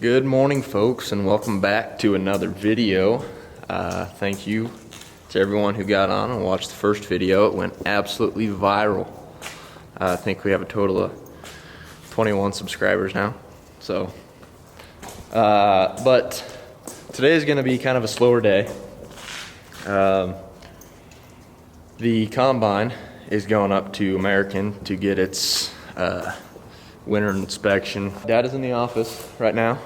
Good morning, folks, and welcome back to another video. Thank you to everyone who got on and watched the first video. It went absolutely viral. I think we have a total of 21 subscribers now. So, but today is going to be kind of a slower day. The combine is going up to American to get its winter inspection. Dad is in the office right now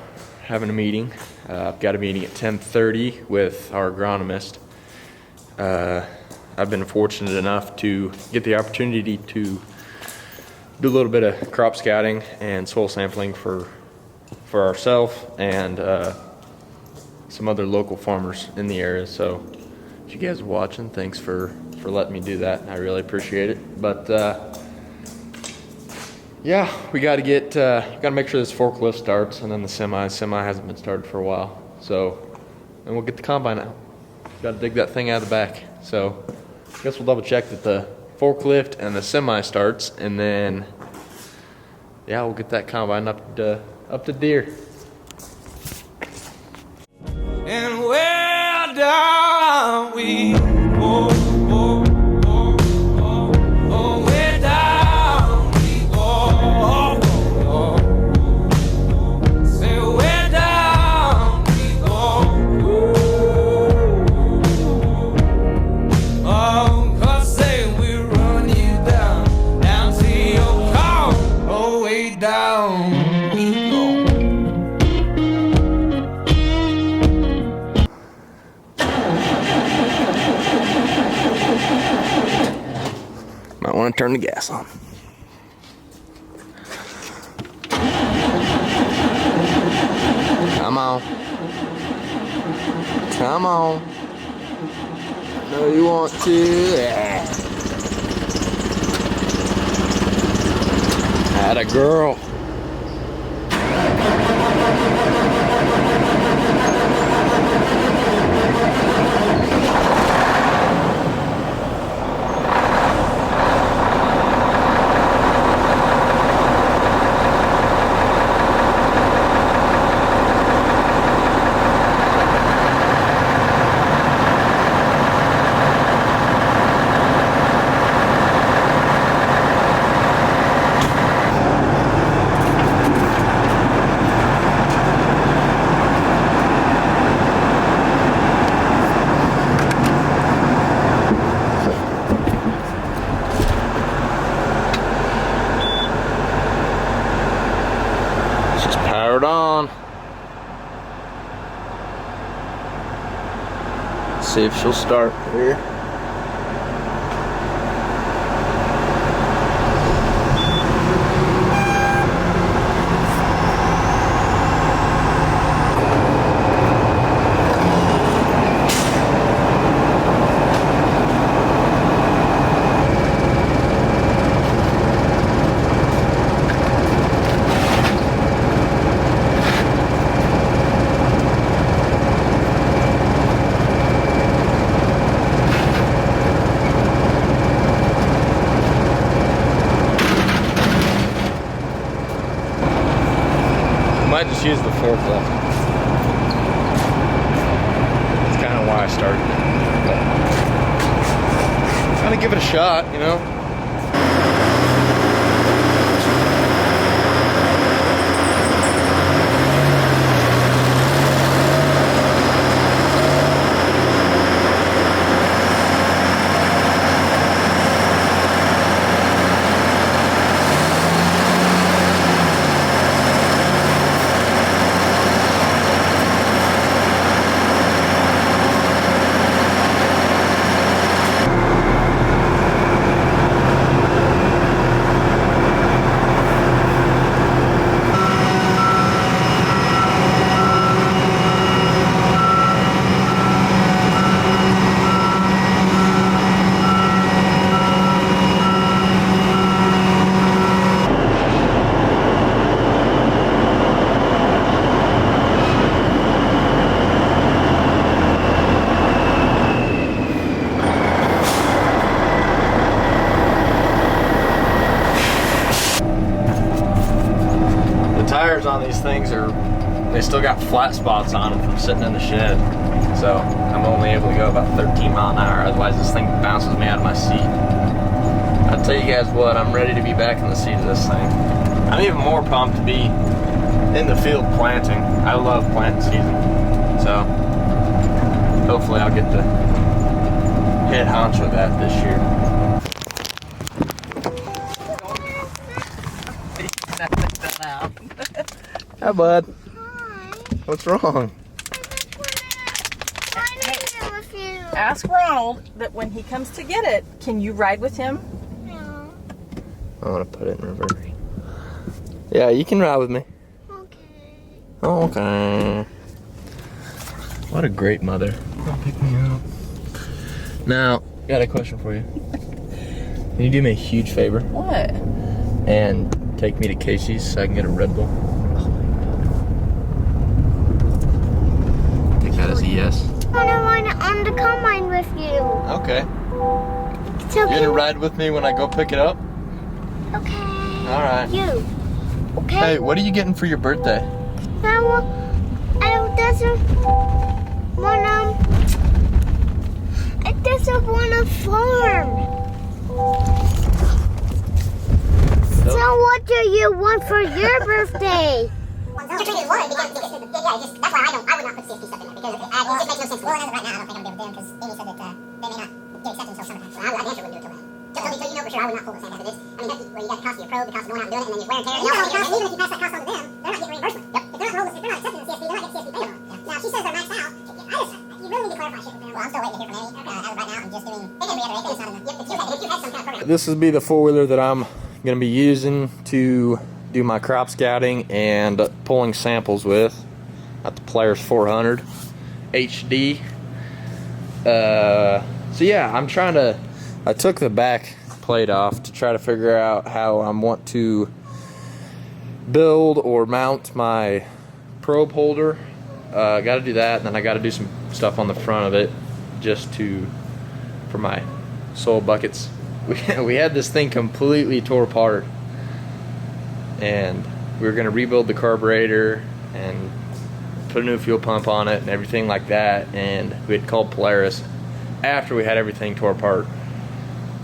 having a meeting. I've got a meeting at 10:30 with our agronomist. I've been fortunate enough to get the opportunity to do a little bit of crop scouting and soil sampling for ourselves and some other local farmers in the area. So if you guys are watching, thanks for letting me do that. I really appreciate it. But yeah, we got to make sure this forklift starts, and then the semi hasn't been started for a while. So, and we'll get the combine out. Got to dig that thing out of the back. So, I guess we'll double check that the forklift and the semi starts, and then yeah, we'll get that combine up to deer. And where down we go. Might want to turn the gas on. Come on. Come on. I know you want to. Yeah. Atta girl. Powered on. See if she'll start here. Might just use the forklift. That's kind of why I started it. Kind of give it a shot, you know? tires on these things are They still got flat spots on them from sitting in the shed. So I'm only able to go about 13 miles an hour, otherwise this thing bounces me out of my seat. I'll tell you guys what, I'm ready to be back in the seat of this thing. I'm even more pumped to be in the field planting. I love planting season. So hopefully I'll get to head honcho that this year. Hi, bud. What's wrong? Ask Ronald that when he comes to get it, can you ride with him? No. I want to put it in reverse. Yeah, you can ride with me. Okay. Okay. What a great mother. Come pick me up. Now, got a question for you. Can you do me a huge favor What? and take me to Casey's so I can get a Red Bull? Take that as a yes. I want it on the combine with you. Okay. It's You okay. gonna ride with me when I go pick it up? Okay. All right. You. Okay. Hey, what are you getting for your birthday? I doesn't wanna. It doesn't wanna farm. So what do you want for your birthday? Just treated water because just that's why I would not put CFP stuff in there because it just makes no sense. Well, as of right now, I don't think I'm gonna be able to because Amy said that they may not get accepted until summertime. So I answer wouldn't do it till then. Just so you know for sure, I would not pull the sand after this. I mean, heck, where you got the cost of your probe, the cost of going out and doing it, and then you wear and tear. And even if you pass that cost on to them, they're not getting reimbursement. Yep. If they're not accepting the CFP, they're not getting CFP payment. Now she says they're maxed out. You really need to clarify shit with them. Well, I'm still waiting to hear from Amy. As of right now, I'm just doing. They can reiterate that it's not in the. If you had some kind of program. This would be the four-wheeler that I'm going to be using to do my crop scouting and pulling samples with at the Polaris 400 HD. So yeah, I took the back plate off to try to figure out how I want to build or mount my probe holder. Got to do that, and then I got to do some stuff on the front of it just for my soil buckets. We had this thing completely tore apart, and we were going to rebuild the carburetor and put a new fuel pump on it and everything like that, and we had called Polaris after we had everything tore apart,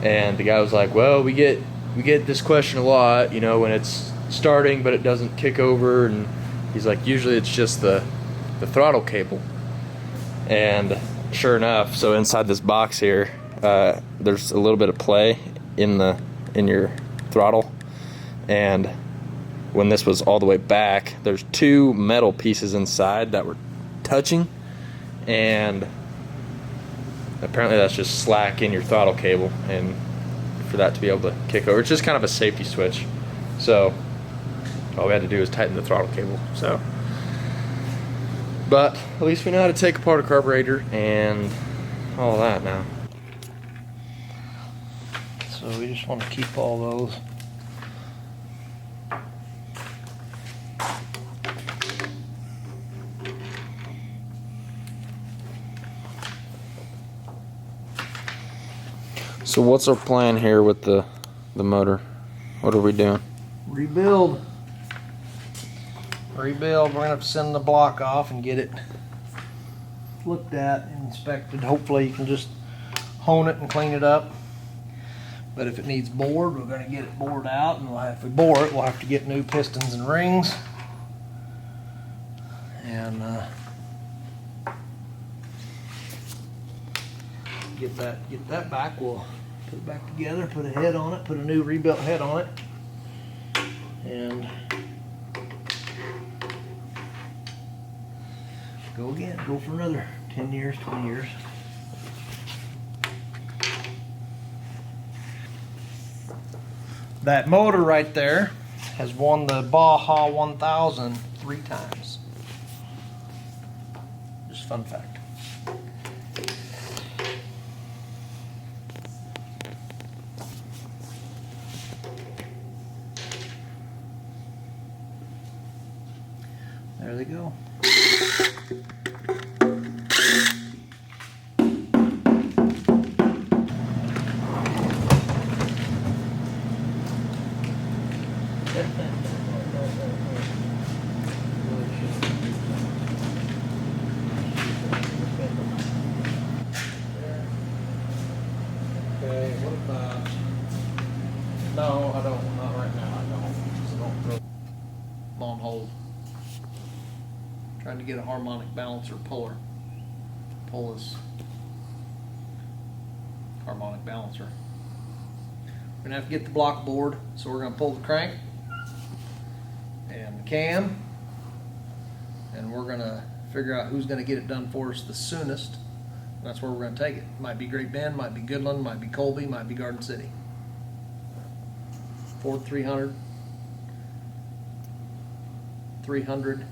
and the guy was like, well, we get this question a lot, you know, when it's starting but it doesn't kick over, and he's like, usually it's just the throttle cable. And sure enough, so inside this box here, there's a little bit of play in your throttle, and when this was all the way back, there's two metal pieces inside that were touching, and apparently that's just slack in your throttle cable, and for that to be able to kick over, it's just kind of a safety switch. So all we had to do is tighten the throttle cable. So, but at least we know how to take apart a carburetor and all that now. So we just want to keep all those. So what's our plan here with the motor? What are we doing? Rebuild. We're gonna have to send the block off and get it looked at and inspected. Hopefully you can just hone it and clean it up. But if it needs bored, we're gonna get it bored out, and if we bore it, we'll have to get new pistons and rings. And get that back. We'll put it back together, put a head on it, put a new rebuilt head on it, and go again. Go for another 10 years, 20 years. That motor right there has won the Baja 1000 3 times. Just fun fact. There they go. Trying to get a harmonic balancer puller. Pull this harmonic balancer. We're gonna have to get the block board, so we're gonna pull the crank and the cam, and we're gonna figure out who's gonna get it done for us the soonest. That's where we're gonna take it. Might be Great Bend, might be Goodland, might be Colby, might be Garden City. Ford 300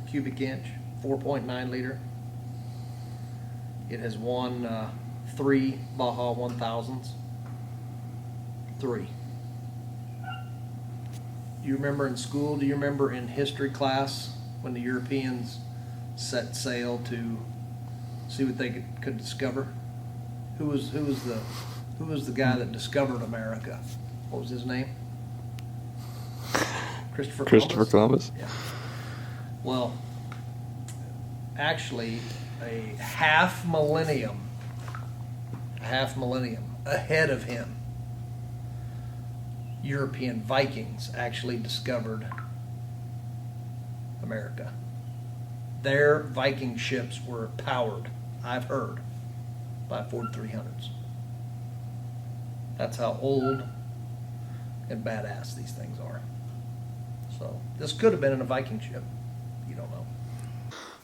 cubic inch, 4.9 liter. It has won 3 Baja 1000s. 3. Do you remember in school, do you remember in history class when the Europeans set sail to see what they could discover? Who was the guy that discovered America? What was his name? Christopher Columbus. Yeah. Well, actually, a half millennium ahead of him, European Vikings actually discovered America. Their Viking ships were powered, I've heard, by Ford 300s. That's how old and badass these things are. So this could have been in a Viking ship. You don't know.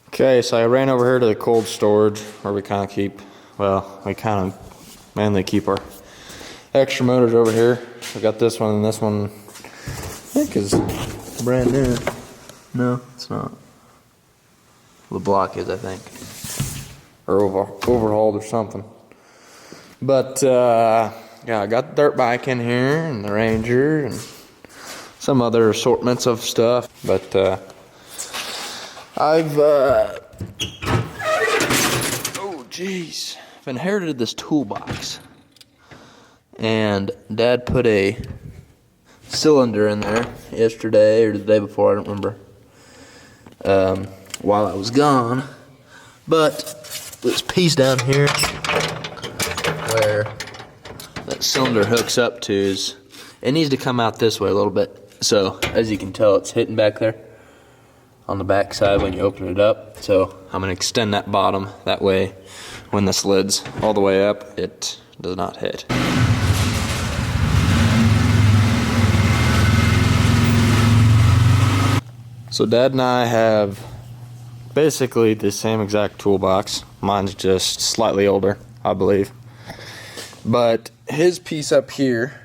Okay, so I ran over here to the cold storage where we kind of mainly keep our extra motors over here. I got this one, and this one I think is brand new. No, it's not. The block is, I think, or overhauled or something. But yeah, I got the dirt bike in here and the Ranger and some other assortments of stuff. But I've I've inherited this toolbox, and Dad put a cylinder in there yesterday or the day before, I don't remember, while I was gone. But this piece down here where that cylinder hooks up to it needs to come out this way a little bit. So as you can tell, it's hitting back there on the back side when you open it up. So I'm going to extend that bottom, that way when this lid's all the way up, it does not hit. So Dad and I have basically the same exact toolbox. Mine's just slightly older, I believe. But his piece up here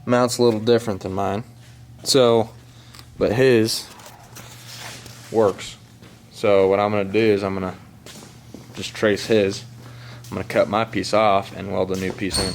mounts a little different than mine. So, but his works. So what I'm going to do is I'm going to just trace his. I'm going to cut my piece off and weld a new piece in.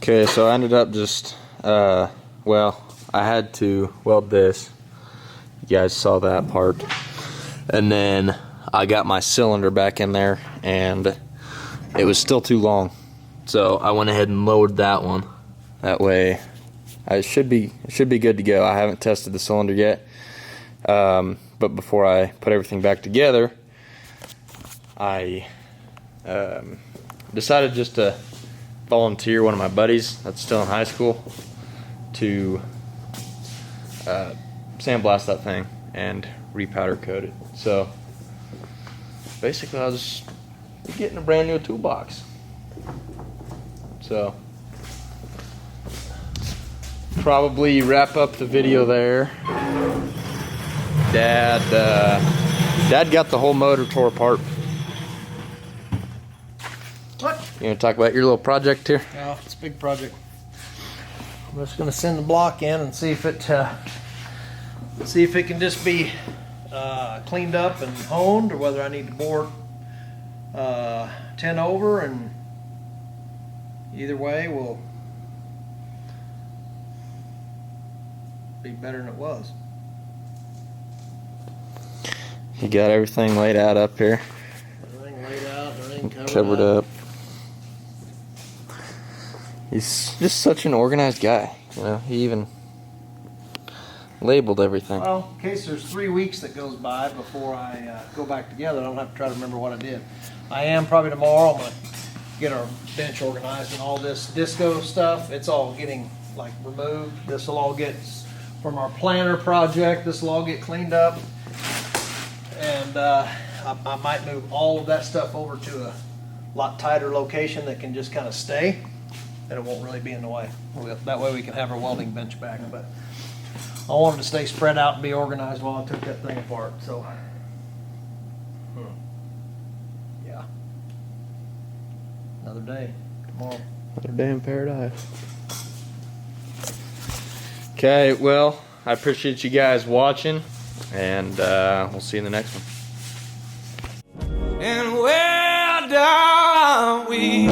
Okay, so I ended up just, well, I had to weld this. You guys saw that part. And then I got my cylinder back in there, and it was still too long. So I went ahead and lowered that one. That way, it should be good to go. I haven't tested the cylinder yet, but before I put everything back together, I decided just to volunteer one of my buddies that's still in high school to sandblast that thing and repowder coat it. So basically I was getting a brand new toolbox. So probably wrap up the video there. Dad got the whole motor tore apart. What? You want to talk about your little project here? Yeah, it's a big project. I'm just going to send the block in and see if it can just be cleaned up and honed, or whether I need to bore 10 over, and either way will be better than it was. You got everything laid out up here. Everything laid out, everything Covered up. He's just such an organized guy, you know. He even labeled everything. Well, in case there's 3 weeks that goes by before I go back together, I don't have to try to remember what I did. I am probably tomorrow. I'm gonna get our bench organized, and all this disco stuff, it's all getting like removed. This will all get from our planter project. This will all get cleaned up, and I might move all of that stuff over to a lot tighter location that can just kind of stay, and it won't really be in the way. That way we can have our welding bench back. But I wanted to stay spread out and be organized while I took that thing apart. So yeah, another day tomorrow. Another day in paradise. Okay, well, I appreciate you guys watching, and we'll see you in the next one. And where down we